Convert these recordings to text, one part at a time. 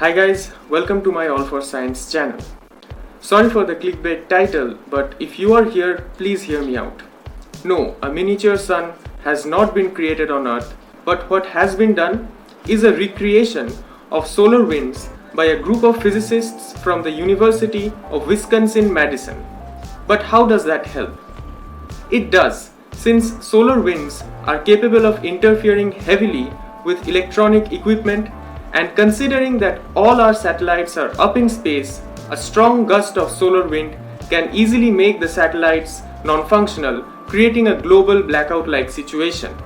Hi guys, welcome to my All for Science channel. Sorry for the clickbait title, but if you are here, please hear me out. No, a miniature sun has not been created on Earth, but what has been done is a recreation of solar winds by a group of physicists from the University of Wisconsin-Madison. But how does that help? It does, since solar winds are capable of interfering heavily with electronic equipment, and considering that all our satellites are up in space, a strong gust of solar wind can easily make the satellites non-functional, creating a global blackout-like situation.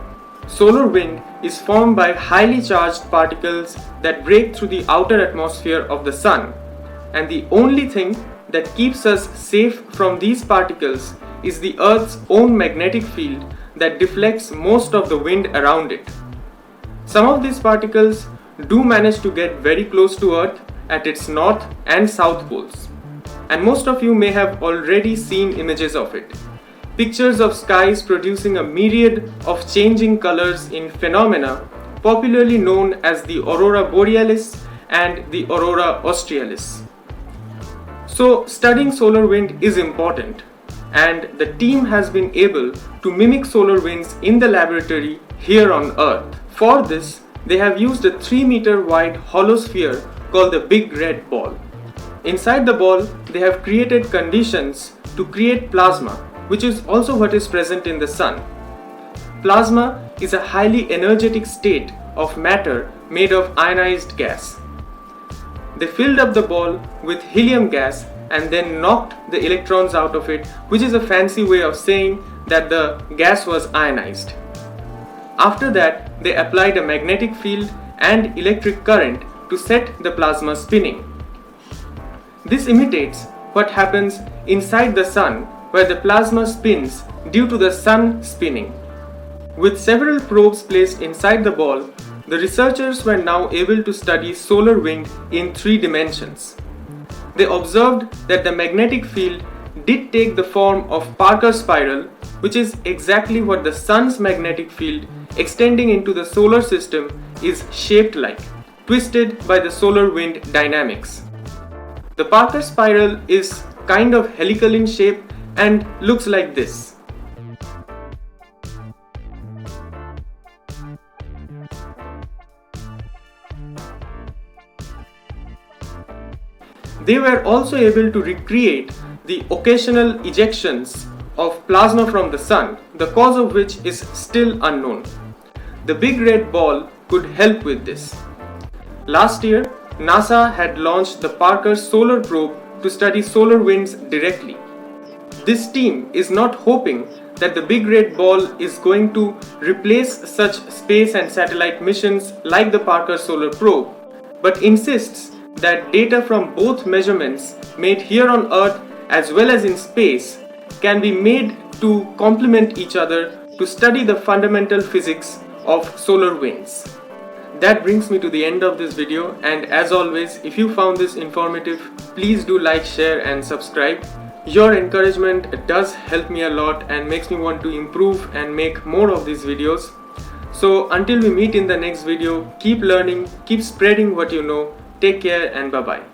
Solar wind is formed by highly charged particles that break through the outer atmosphere of the sun, and the only thing that keeps us safe from these particles is the Earth's own magnetic field that deflects most of the wind around it. Some of these particles do manage to get very close to Earth at its north and south poles, and most of you may have already seen images of it. Pictures of skies producing a myriad of changing colors in phenomena popularly known as the aurora borealis and the aurora australis. So studying solar wind is important, and the team has been able to mimic solar winds in the laboratory here on Earth. For this, they have used a 3-meter wide hollow sphere called the Big Red Ball. Inside the ball, they have created conditions to create plasma, which is also what is present in the sun. Plasma is a highly energetic state of matter made of ionized gas. They filled up the ball with helium gas and then knocked the electrons out of it, which is a fancy way of saying that the gas was ionized. After that, they applied a magnetic field and electric current to set the plasma spinning. This imitates what happens inside the sun, where the plasma spins due to the sun spinning. With several probes placed inside the ball, the researchers were now able to study solar wind in 3 dimensions. They observed that the magnetic field did take the form of Parker spiral, which is exactly what the sun's magnetic field extending into the solar system is shaped like, twisted by the solar wind dynamics. The Parker spiral is kind of helical in shape and looks like this. They were also able to recreate the occasional ejections of plasma from the sun, the cause of which is still unknown. The Big Red Ball could help with this. Last year, NASA had launched the Parker Solar Probe to study solar winds directly. This team is not hoping that the Big Red Ball is going to replace such space and satellite missions like the Parker Solar Probe, but insists that data from both measurements made here on Earth as well as in space can be made to complement each other to study the fundamental physics of solar winds. That brings me to the end of this video, and as always, if you found this informative, please do like, share and subscribe. Your encouragement does help me a lot and makes me want to improve and make more of these videos. So until we meet in the next video, keep learning, keep spreading what you know. Take care and bye-bye.